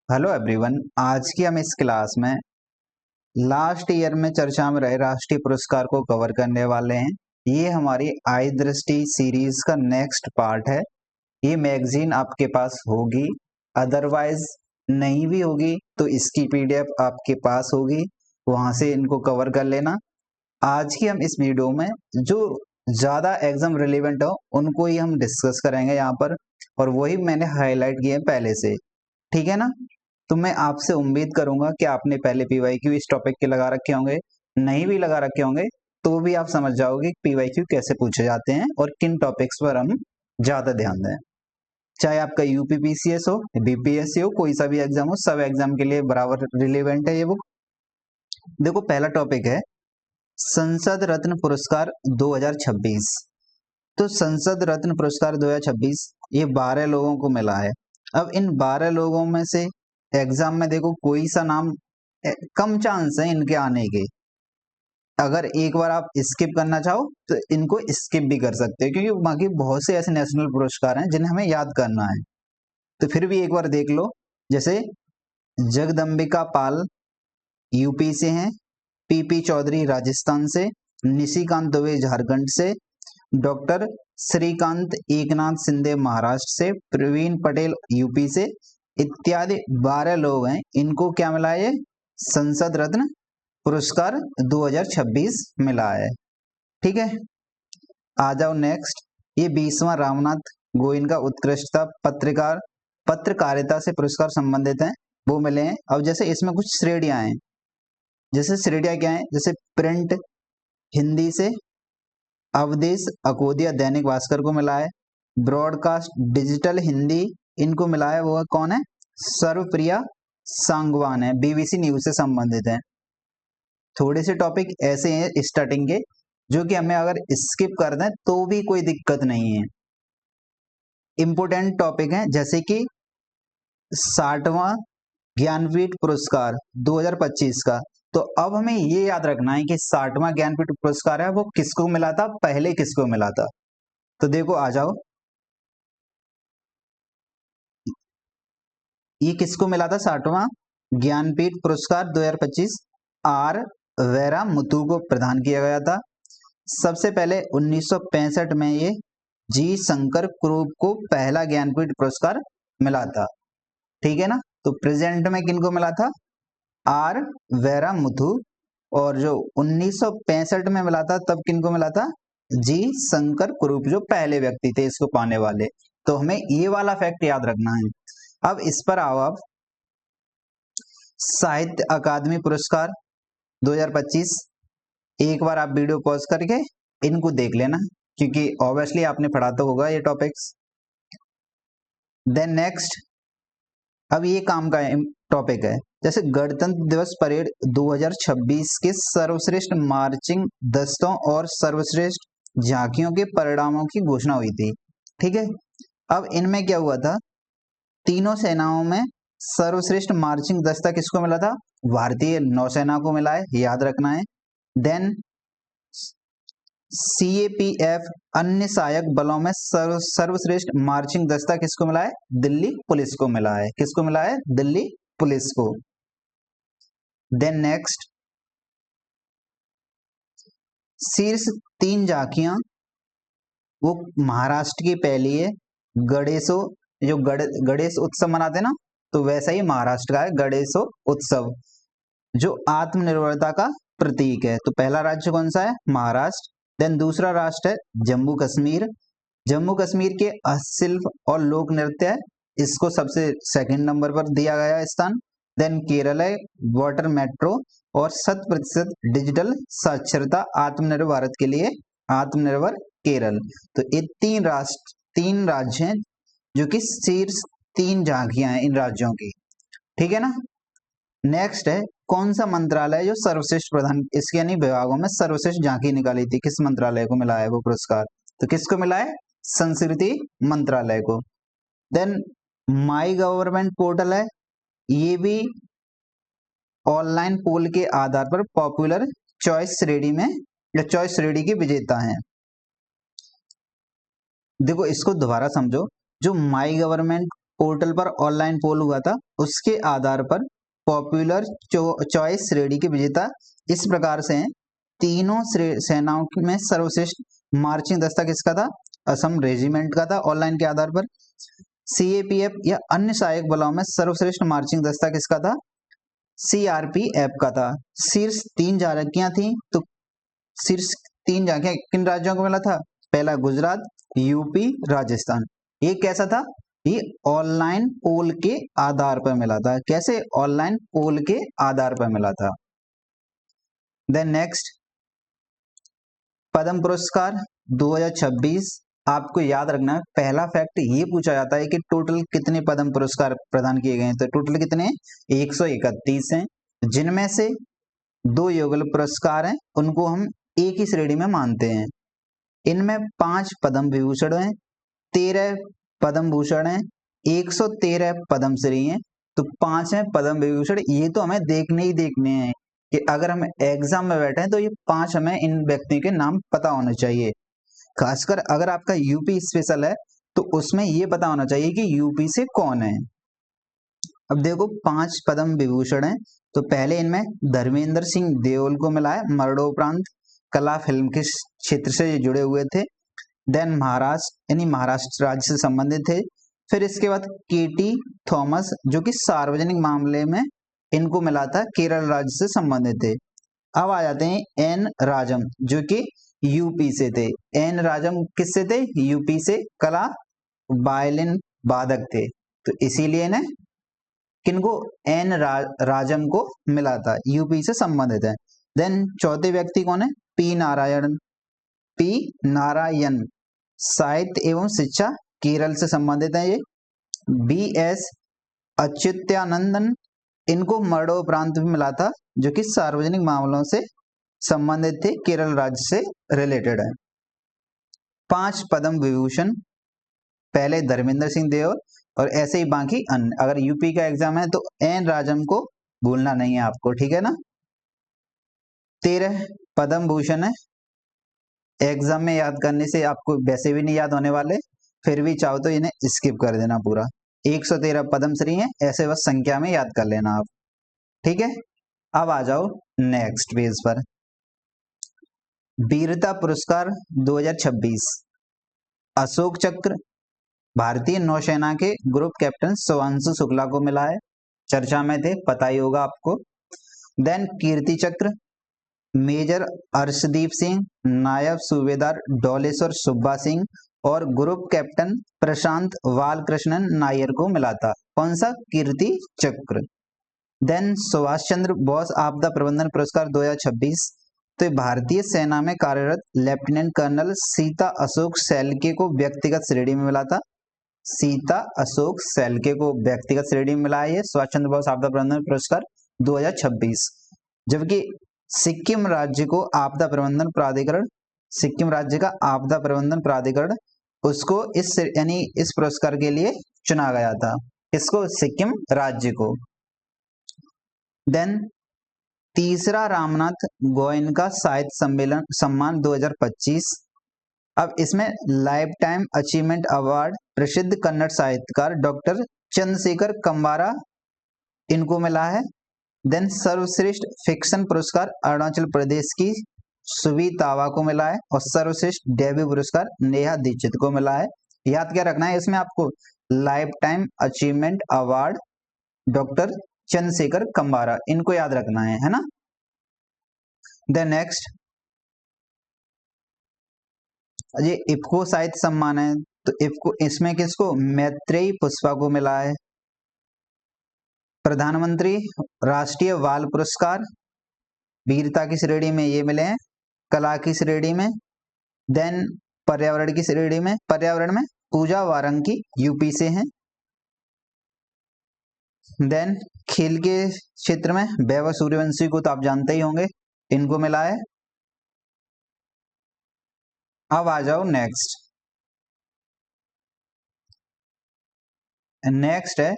Hello everyone. आज की हम इस क्लास में लास्ट ईयर में चर्चा में रहे राष्ट्रीय पुरस्कार को कवर करने वाले हैं। ये हमारी आई दृष्टि सीरीज का नेक्स्ट पार्ट है। ये मैगजीन आपके पास होगी, अदरवाइज नहीं भी होगी तो इसकी पीडीएफ आपके पास होगी, वहां से इनको कवर कर लेना। आज की हम इस वीडियो में जो ज़्यादा एग्जाम रिलेवेंट हो उनको ही हम डिस्कस करेंगे यहाँ पर, और वही मैंने हाईलाइट किए पहले से। ठीक है ना? तो मैं आपसे उम्मीद करूंगा कि आपने पहले पीवाईक्यू इस टॉपिक के लगा रखे होंगे, नहीं भी लगा रखे होंगे तो भी आप समझ जाओगे कि पीवाईक्यू कैसे पूछे जाते हैं और किन टॉपिक्स पर हम ज्यादा ध्यान दें। चाहे आपका यूपीपीसीएस हो, बीपीएससी हो, कोई सा भी एग्जाम हो, सब एग्जाम के लिए बराबर रिलेवेंट है ये बुक। देखो, पहला टॉपिक है संसद रत्न पुरस्कार 2026। तो संसद रत्न पुरस्कार 2026 ये 12 लोगों को मिला है। अब इन 12 लोगों में से एग्जाम में देखो कोई सा नाम कम चांस है इनके आने के। अगर एक बार आप स्किप करना चाहो तो इनको स्किप भी कर सकते हो, क्योंकि बाकी बहुत से ऐसे नेशनल पुरस्कार हैं जिन्हें हमें याद करना है। तो फिर भी एक बार देख लो। जैसे जगदम्बिका पाल यूपी से हैं, पीपी चौधरी राजस्थान से, निशिकांत दुबे झारखंड से, डॉक्टर श्रीकांत एकनाथ सिंधे महाराष्ट्र से, प्रवीण पटेल यूपी से, इत्यादि 12 लोग हैं। इनको क्या मिला है? संसद रत्न पुरस्कार 2026 मिला है। ठीक है, आ जाओ नेक्स्ट। ये 20वां रामनाथ गोविंद का उत्कृष्टता पत्रकारिता से पुरस्कार संबंधित है, वो मिले हैं। अब जैसे इसमें कुछ श्रेणियां हैं। जैसे श्रेणियां क्या है? जैसे प्रिंट हिंदी से अवधेश अकोदिया दैनिक भास्कर को मिला है। ब्रॉडकास्ट डिजिटल हिंदी इनको मिला है, वो कौन है? सर्वप्रिया सांगवान है, बीबीसी न्यूज से संबंधित है। थोड़े से टॉपिक ऐसे हैं स्टार्टिंग के जो कि हमें अगर स्किप कर दें तो भी कोई दिक्कत नहीं है। इंपोर्टेंट टॉपिक है, जैसे कि 60वां ज्ञानपीठ पुरस्कार 2025 का। तो अब हमें ये याद रखना है कि 60वां ज्ञानपीठ पुरस्कार है वो किसको मिला था, पहले किसको मिला था। तो देखो, आ जाओ। ये किसको मिला था 60वां ज्ञानपीठ पुरस्कार 2025? आर वेरा मुथु को प्रदान किया गया था। सबसे पहले 1965 में ये जी शंकर कुरूप को पहला ज्ञानपीठ पुरस्कार मिला था। ठीक है ना? तो प्रेजेंट में किनको मिला था? R Vairamuthu. और जो 1965 में मिला था तब किनको मिला था? जी शंकर कुरूप, जो पहले व्यक्ति थे इसको पाने वाले। तो हमें ये वाला फैक्ट याद रखना है। अब इस पर आओ आप। साहित्य अकादमी पुरस्कार 2025, एक बार आप वीडियो पॉज करके इनको देख लेना, क्योंकि ऑब्वियसली आपने पढ़ा तो होगा ये टॉपिक्स। देन नेक्स्ट, अब ये काम का टॉपिक है। जैसे गणतंत्र दिवस परेड 2026 के सर्वश्रेष्ठ मार्चिंग दस्तों और सर्वश्रेष्ठ झांकियों के परिणामों की घोषणा हुई थी। ठीक है, अब इनमें क्या हुआ था? तीनों सेनाओं में सर्वश्रेष्ठ मार्चिंग दस्ता किसको मिला था? भारतीय नौसेना को मिला है, याद रखना है। देन सीएपीएफ अन्य सहायक बलों में सर्वश्रेष्ठ मार्चिंग दस्ता किसको मिला है? दिल्ली पुलिस को मिला है। किसको मिला है? दिल्ली पुलिस को। देन नेक्स्ट, शीर्ष 3 झांकियां वो महाराष्ट्र की पहली है। गणेशो जो गणेश उत्सव मनाते हैं ना, तो वैसा ही महाराष्ट्र का है गणेशो उत्सव, जो आत्मनिर्भरता का प्रतीक है। तो पहला राज्य कौन सा है? महाराष्ट्र। देन दूसरा राष्ट्र है जम्मू कश्मीर। जम्मू कश्मीर के हस्तशिल्प और लोक नृत्य है, इसको सबसे सेकंड नंबर पर दिया गया है स्थान। देन केरल है वाटर मेट्रो और 100% डिजिटल साक्षरता आत्मनिर्भर भारत के लिए आत्मनिर्भर केरल। तो ये 3 राज्य हैं जो कि शीर्ष 3 झांकियां हैं इन राज्यों की। ठीक है ना? नेक्स्ट है कौन सा मंत्रालय जो सर्वश्रेष्ठ प्रधान, इसके यानी विभागों में सर्वश्रेष्ठ झांकी निकाली थी, किस मंत्रालय को मिला है वो पुरस्कार? तो किसको मिला है? संस्कृति मंत्रालय को। देन माई गवर्नमेंट पोर्टल है, ये भी ऑनलाइन पोल के आधार पर पॉपुलर चॉइस श्रेणी में या चॉइस श्रेणी के विजेता हैं। देखो, इसको दोबारा समझो। जो माई गवर्नमेंट पोर्टल पर ऑनलाइन पोल हुआ था, उसके आधार पर पॉपुलर चॉइस श्रेणी के विजेता इस प्रकार से हैं। तीनों सेनाओं में सर्वश्रेष्ठ मार्चिंग दस्ता किसका था? असम रेजिमेंट का था। ऑनलाइन के आधार पर सीएपीएफ या अन्य सहायक बलों में सर्वश्रेष्ठ मार्चिंग दस्ता किसका था? सीआरपीएफ का था। शीर्ष 3 झांकियां थी, तो शीर्ष 3 झांकियां किन राज्यों को मिला था? पहला गुजरात, यूपी, राजस्थान। ये कैसा था? ये ऑनलाइन पोल के आधार पर मिला था। कैसे? ऑनलाइन पोल के आधार पर मिला था। देन नेक्स्ट, पद्म पुरस्कार 2026। आपको याद रखना है, पहला फैक्ट ये पूछा जाता है कि टोटल कितने पद्म पुरस्कार प्रदान किए गए हैं। तो टोटल कितने? 131 हैं, जिनमें से 2 युगल पुरस्कार हैं, उनको हम एक ही श्रेणी में मानते हैं। इनमें 5 पद्म विभूषण हैं, 13 पद्म भूषण हैं, 113 पद्मश्री हैं। तो 5 हैं पद्म विभूषण। ये तो हमें देखने ही देखने हैं कि अगर हम एग्जाम में बैठे हैं तो ये 5 हमें इन व्यक्तियों के नाम पता होने चाहिए। खासकर अगर आपका यूपी स्पेशल है तो उसमें ये पता होना चाहिए कि यूपी से कौन है। अब देखो 5 पद्म विभूषण हैं, तो पहले इनमें धर्मेंद्र सिंह देओल को मिला है, मरणोपरांत कला फिल्म के क्षेत्र से जुड़े हुए थे। देन महाराष्ट्र, यानी महाराष्ट्र राज्य से संबंधित थे। फिर इसके बाद केटी थॉमस, जो कि सार्वजनिक मामले में इनको मिला था, केरल राज्य से संबंधित थे। अब आ जाते हैं एन राजम, जो कि यूपी से थे। एन राजम किससे थे? यूपी से, कला वायलिन वादक थे, तो इसीलिए इन्हें किनको? एन राजम को मिला था, यूपी से संबंधित है। देन चौथे व्यक्ति कौन है? पी नारायण। पी नारायण साहित्य एवं शिक्षा, केरल से संबंधित है ये। बी एस अच्युतानंदन, इनको मरणोपरांत भी मिला था, जो कि सार्वजनिक मामलों से संबंधित थे, केरल राज्य से रिलेटेड है। 5 पद्म विभूषण, पहले धर्मेंद्र सिंह देओल, और ऐसे ही बाकी अन्य। अगर यूपी का एग्जाम है तो एन राजम को भूलना नहीं है आपको, ठीक है ना। 13 पद्म भूषण है। एग्जाम में याद करने से आपको वैसे भी नहीं याद होने वाले, फिर भी चाहो तो इन्हें स्किप कर देना पूरा। 113 पद्मश्री हैं, ऐसे बस संख्या में याद कर लेना आप, ठीक है। अब आ जाओ नेक्स्ट पेज पर। वीरता पुरस्कार 2026 अशोक चक्र भारतीय नौसेना के ग्रुप कैप्टन शुभांशु शुक्ला को मिला है, चर्चा में थे, पता ही होगा आपको। देन कीर्ति चक्र मेजर अर्शदीप सिंह, नायब सूबेदार डोलेश्वर सुब्बा सिंह और ग्रुप कैप्टन प्रशांत बालकृष्णन नायर को मिला था। कौन सा? कीर्ति चक्र। देन सुभाष चंद्र बोस आपदा प्रबंधन पुरस्कार 2026, तो भारतीय सेना में कार्यरत लेफ्टिनेंट कर्नल सीता अशोक सैलके को व्यक्तिगत श्रेणी में मिला था। सीता अशोक सैलके को व्यक्तिगत श्रेणी में मिला है सुभाष चंद्र बोस आपदा प्रबंधन पुरस्कार 2026। जबकि सिक्किम राज्य को आपदा प्रबंधन प्राधिकरण, सिक्किम राज्य का आपदा प्रबंधन प्राधिकरण, उसको इस पुरस्कार के लिए चुना गया था। इसको? सिक्किम राज्य को। देन तीसरा रामनाथ गोयनका साहित्य सम्मान 2025। अब इसमें लाइफ टाइम अचीवमेंट अवार्ड प्रसिद्ध कन्नड़ साहित्यकार डॉक्टर चंद्रशेखर कंबारा, इनको मिला है। देन सर्वश्रेष्ठ फिक्शन पुरस्कार अरुणाचल प्रदेश की सुबी तावा को मिला है, और सर्वश्रेष्ठ डेब्यू पुरस्कार नेहा दीक्षित को मिला है। याद क्या रखना है इसमें आपको? Lifetime achievement award doctor Chandrashekhar Kambara, इनको याद रखना है ना। देन नेक्स्ट, ये इफ्को साहित्य सम्मान है, तो इफ्को, इसमें किसको? मैत्रेयी पुष्पा को मिला है। प्रधानमंत्री राष्ट्रीय बाल पुरस्कार वीरता की श्रेणी में ये मिले हैं, कला की श्रेणी में। देन पर्यावरण की श्रेणी में, पर्यावरण में पूजा वारंगी यूपी से हैं। देन खेल के क्षेत्र में वैभव सूर्यवंशी को तो आप जानते ही होंगे, इनको मिला है। अब आ जाओ नेक्स्ट। नेक्स्ट है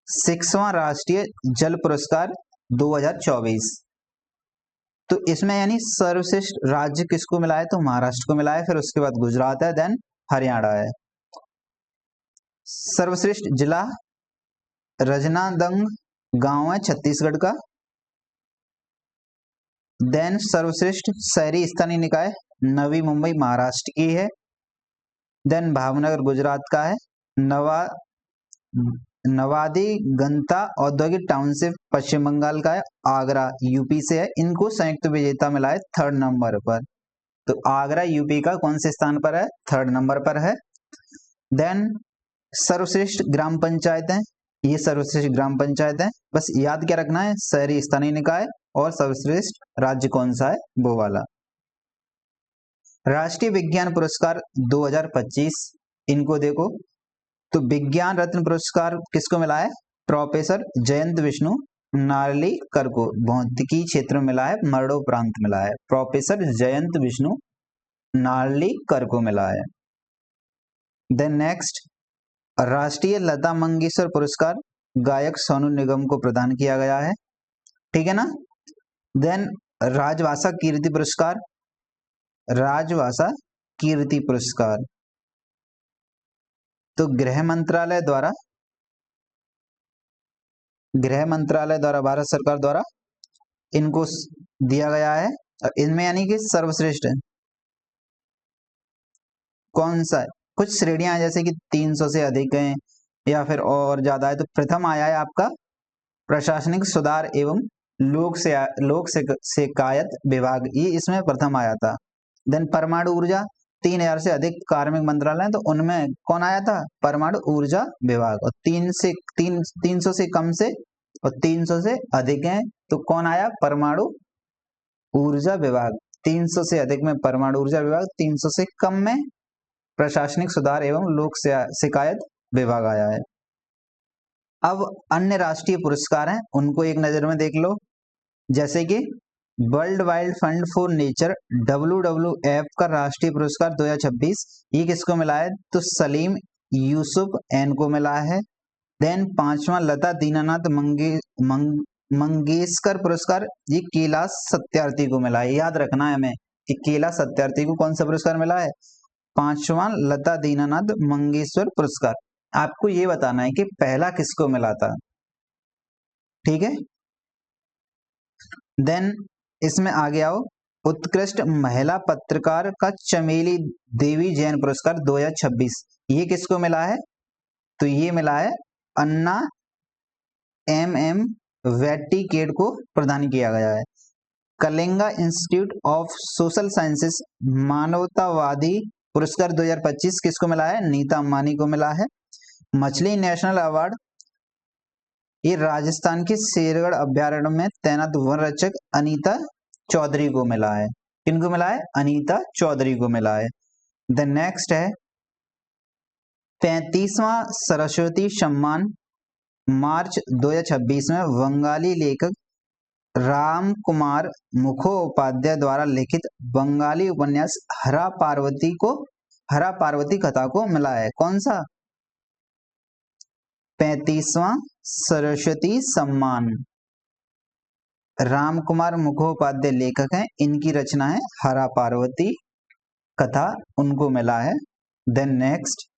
6वां राष्ट्रीय जल पुरस्कार 2024। तो इसमें यानी सर्वश्रेष्ठ राज्य किसको मिला है? तो महाराष्ट्र को मिला है, फिर उसके बाद गुजरात है, देन हरियाणा है। सर्वश्रेष्ठ जिला रजनादंग गांव है छत्तीसगढ़ का। देन सर्वश्रेष्ठ शहरी स्थानीय निकाय नवी मुंबई महाराष्ट्र की है। देन भावनगर गुजरात का है। नवादी गंता औद्योगिक टाउनशिप पश्चिम बंगाल का है। आगरा यूपी से है। इनको संयुक्त विजेता मिला है 3rd नंबर पर। तो आगरा यूपी का कौन से स्थान पर है? 3rd नंबर पर है। देन सर्वश्रेष्ठ ग्राम पंचायत है, ये सर्वश्रेष्ठ ग्राम पंचायत है। बस याद क्या रखना है, शहरी स्थानीय निकाय और सर्वश्रेष्ठ राज्य कौन सा है वो वाला। राष्ट्रीय विज्ञान पुरस्कार 2025 इनको देखो तो विज्ञान रत्न पुरस्कार किसको मिला है? प्रोफेसर जयंत विष्णु नार्लिकर को भौतिकी क्षेत्र में मिला है, मरणोपरांत मिला है। प्रोफेसर जयंत विष्णु नार्लिकर को मिला है। देन नेक्स्ट राष्ट्रीय लता मंगेशकर पुरस्कार गायक सोनू निगम को प्रदान किया गया है, ठीक है ना। देन राजभाषा कीर्ति पुरस्कार, राजभाषा कीर्ति पुरस्कार तो गृह मंत्रालय द्वारा भारत सरकार द्वारा इनको दिया गया है। इनमें यानी कि सर्वश्रेष्ठ है कौन सा है? कुछ श्रेणियां जैसे कि 300 से अधिक हैं या फिर और ज्यादा है। तो प्रथम आया है आपका प्रशासनिक सुधार एवं लोक शिकायत विभाग, ये इसमें प्रथम आया था। देन परमाणु ऊर्जा 3000 से अधिक कार्मिक मंत्रालय, तो उनमें कौन आया था? परमाणु ऊर्जा विभाग। और 300 से कम से और 300 से अधिक हैं तो कौन आया? परमाणु ऊर्जा विभाग। 300 से अधिक में परमाणु ऊर्जा विभाग, 300 से कम में प्रशासनिक सुधार एवं लोक शिकायत विभाग आया है। अब अन्य राष्ट्रीय पुरस्कार हैं, उनको एक नजर में देख लो। जैसे कि world wild fund for nature WWF का राष्ट्रीय पुरस्कार 2026 ये किसको मिला है? तो सलीम यूसुफ एन को मिला है। देन 5वां लता दीनानाथ मंगेशकर पुरस्कार ये कैलाश सत्यार्थी को मिला है। याद रखना है हमें कि कैलाश सत्यार्थी को कौन सा पुरस्कार मिला है? 5वां लता दीनानाथ मंगेशकर पुरस्कार। आपको ये बताना है कि पहला किसको मिला था, ठीक है। देन इसमें आगे आओ, उत्कृष्ट महिला पत्रकार का चमेली देवी जैन पुरस्कार 2026 ये किसको मिला है? तो ये मिला है अन्ना MM वेट्टिकेड को प्रदान किया गया है। Kalinga institute of social sciences मानवतावादी पुरस्कार 2025 किसको मिला है? नीता अंबानी को मिला है। मछली नेशनल अवार्ड ये राजस्थान के शेरगढ़ अभ्यारण्य में तैनात वन रक्षक अनीता चौधरी को मिला है। किनको मिला है? अनीता चौधरी को मिला है। द नेक्स्ट है 35वां सरस्वती सम्मान मार्च 2026 में बंगाली लेखक राम कुमार मुखोपाध्याय द्वारा लिखित बंगाली उपन्यास हरा पार्वती कथा को मिला है। कौन सा? 35वां सरस्वती सम्मान राम कुमार मुखोपाध्याय लेखक हैं, इनकी रचना है हरा पार्वती कथा, उनको मिला है। देन नेक्स्ट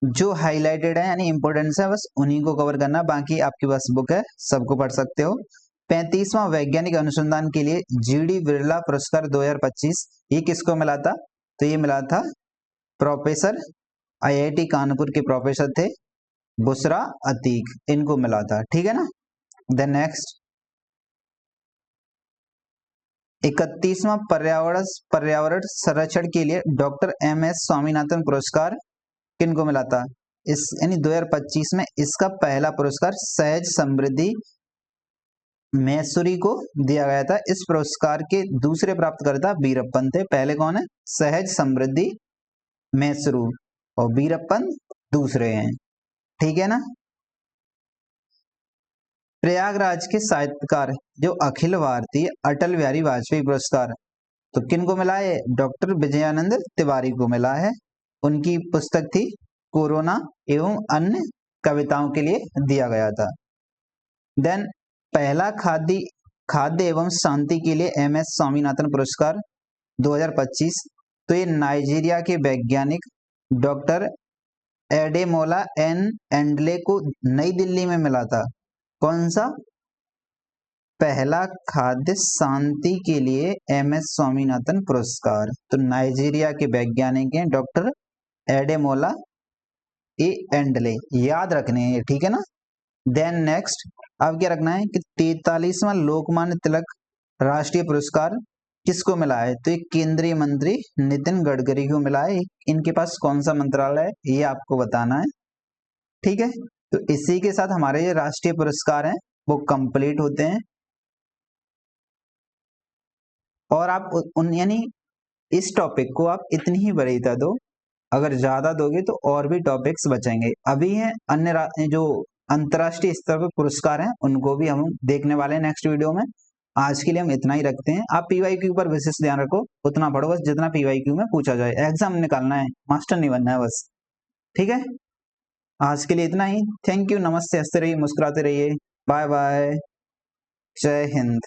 जो हाईलाइटेड है यानी इंपोर्टेंस है बस उन्हीं को कवर करना, बाकी आपके पास बुक है सबको पढ़ सकते हो। 35वां वैज्ञानिक अनुसंधान के लिए GD बिरला पुरस्कार 2025 ये किसको मिला था? तो ये मिला था प्रोफेसर IIT कानपुर के प्रोफेसर थे बुशरा अतीक, इनको मिला था, ठीक है ना। देन नेक्स्ट 31वां पर्यावरण संरक्षण के लिए डॉक्टर MS स्वामीनाथन पुरस्कार किनको मिला था? इस यानी 2025 में इसका पहला पुरस्कार सहज समृद्धि मैसूरी को दिया गया था। इस पुरस्कार के दूसरे प्राप्तकर्ता वीरप्पन थे। पहले कौन है? सहज समृद्धि मैसूरू और वीरप्पन दूसरे हैं, ठीक है ना। प्रयागराज के साहित्यकार जो अखिल भारतीय अटल बिहारी वाजपेयी पुरस्कार तो किनको मिला है? डॉक्टर विजयानंद तिवारी को मिला है। उनकी पुस्तक थी कोरोना एवं अन्य कविताओं के लिए दिया गया था। देन पहला खाद्य एवं शांति के लिए MS स्वामीनाथन पुरस्कार 2025 तो ये नाइजीरिया के वैज्ञानिक डॉक्टर एडेमोला एन एंडले को नई दिल्ली में मिला था। कौन सा? पहला खाद्य शांति के लिए MS स्वामीनाथन पुरस्कार। तो नाइजीरिया के वैज्ञानिक हैं डॉक्टर एडेमोला ए एंडले, याद रखने हैं ये, ठीक है ना। देन नेक्स्ट अब क्या रखना है कि 43वां लोकमान्य तिलक राष्ट्रीय पुरस्कार किसको मिला है? तो एक केंद्रीय मंत्री नितिन गडकरी को मिला है। इनके पास कौन सा मंत्रालय है ये आपको बताना है, ठीक है। तो इसी के साथ हमारे ये राष्ट्रीय पुरस्कार हैं वो कंप्लीट होते हैं। और आप उन यानी इस टॉपिक को आप इतनी ही वरीयता दो, अगर ज्यादा दोगे तो और भी टॉपिक्स बचेंगे। अभी हैं अन्य जो अंतर्राष्ट्रीय स्तर पर पुरस्कार हैं उनको भी हम देखने वाले हैं नेक्स्ट वीडियो में। आज के लिए हम इतना ही रखते हैं। आप PYQ पर विशेष ध्यान रखो, उतना पढ़ो बस जितना PYQ में पूछा जाए। एग्जाम निकालना है, मास्टर नहीं बनना है बस, ठीक है। आज के लिए इतना ही। थैंक यू, नमस्ते, हंसते रहिए, मुस्कुराते रहिए, बाय बाय, जय हिंद।